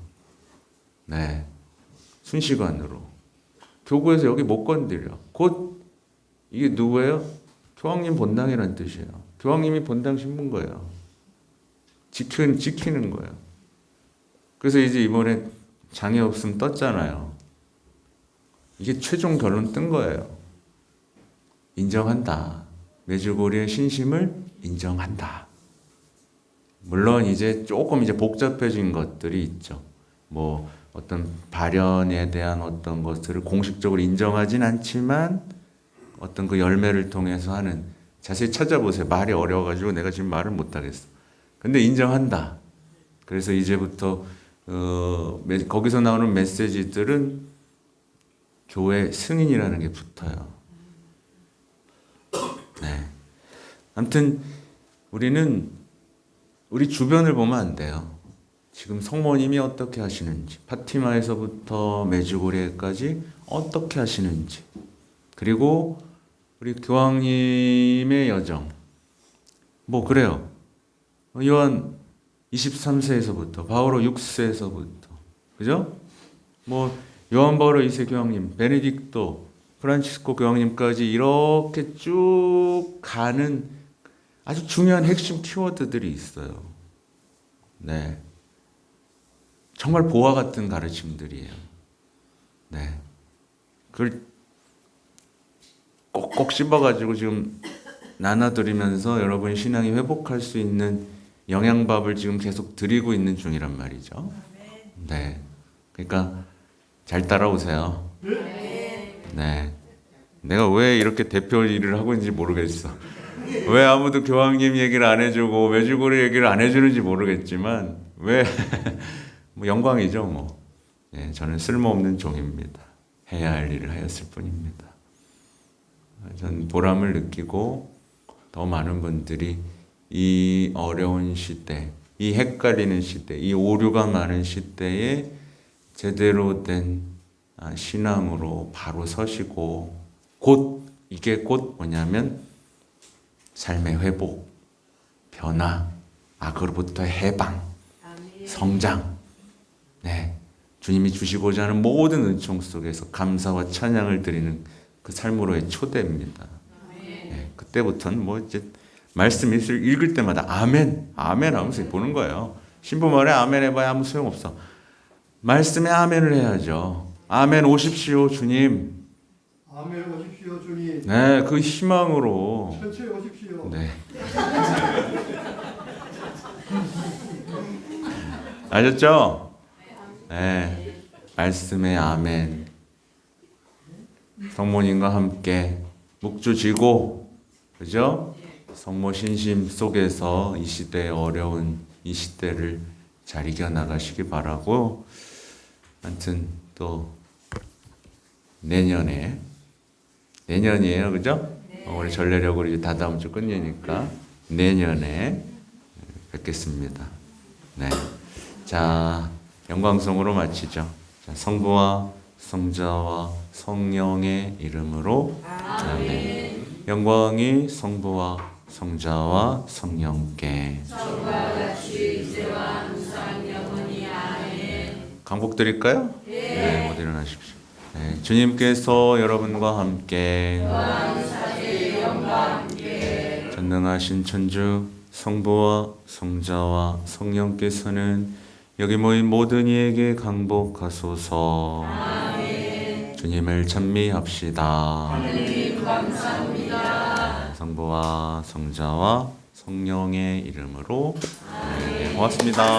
네. 순식간으로. 교구에서 여기 못 건드려. 곧 이게 누구예요? 교황님 본당이라는 뜻이에요. 교황님이 본당 심은 거예요. 지키는 거예요. 그래서 이제 이번에 장애 없음 떴잖아요. 이게 최종 결론 뜬 거예요. 인정한다. 메주고리의 신심을 인정한다. 물론 이제 조금 이제 복잡해진 것들이 있죠. 뭐 어떤 발현에 대한 어떤 것들을 공식적으로 인정하진 않지만 어떤 그 열매를 통해서 하는, 자세히 찾아보세요. 말이 어려워가지고 내가 지금 말을 못하겠어. 근데 인정한다. 그래서 이제부터 거기서 나오는 메시지들은 교회 승인이라는 게 붙어요. 네. 아무튼 우리는 우리 주변을 보면 안 돼요. 지금 성모님이 어떻게 하시는지, 파티마에서부터 메주고리에까지 어떻게 하시는지, 그리고 우리 교황님의 여정, 뭐 그래요. 요한 23세에서부터, 바오로 6세에서부터, 그죠? 뭐 요한 바오로 2세 교황님, 베네딕토, 프란치스코 교황님까지 이렇게 쭉 가는 아주 중요한 핵심 키워드들이 있어요. 네. 정말 보화 같은 가르침들이에요. 네. 그걸 꼭꼭 씹어가지고 지금 나눠드리면서 여러분 신앙이 회복할 수 있는 영양밥을 지금 계속 드리고 있는 중이란 말이죠. 네. 그러니까 잘 따라오세요. 네. 내가 왜 이렇게 대표 일을 하고 있는지 모르겠어. 왜 아무도 교황님 얘기를 안 해주고 메주고리 얘기를 안 해주는지 모르겠지만 왜 뭐 영광이죠 뭐. 예, 저는 쓸모없는 종입니다. 해야 할 일을 하였을 뿐입니다. 저는 보람을 느끼고 더 많은 분들이 이 어려운 시대, 이 헷갈리는 시대, 이 오류가 많은 시대에 제대로 된 신앙으로 바로 서시고 이게 곧 뭐냐면 삶의 회복, 변화, 악으로부터의 해방, 성장. 네, 주님이 주시고자 하는 모든 은총 속에서 감사와 찬양을 드리는 그 삶으로의 초대입니다. 네, 그때부터는 뭐 이제 말씀 읽을 때마다 아멘, 아멘 하면서 보는 거예요. 신부 말에 아멘 해봐야 아무 소용없어. 말씀에 아멘을 해야죠. 아멘 오십시오 주님. 아멘 오십시오 주님. 네, 그 희망으로. 천천히 오십시오. 네. 아셨죠? 네. 말씀에 아멘. 성모님과 함께 묵주 지고, 그죠? 성모 신심 속에서 이 시대의 어려운 이 시대를 잘 이겨나가시기 바라고, 아무튼 또 내년이에요, 그죠? 우리 전례력으로 이제 다다음 주 끝내니까 내년에 뵙겠습니다. 네, 자 영광성으로 마치죠. 자, 성부와 성자와 성령의 이름으로 아멘. 영광이 성부와 성자와 성령께 강복 드릴까요? 네, 모두 일어나십시오. 네, 주님께서 여러분과 함께 전능하신 천주 성부와 성자와 성령께서는 여기 모인 모든 이에게 강복하소서. 아멘. 주님을 찬미합시다. 하느님 감사합니다. 성부와 성자와 성령의 이름으로. 아멘. 네, 고맙습니다.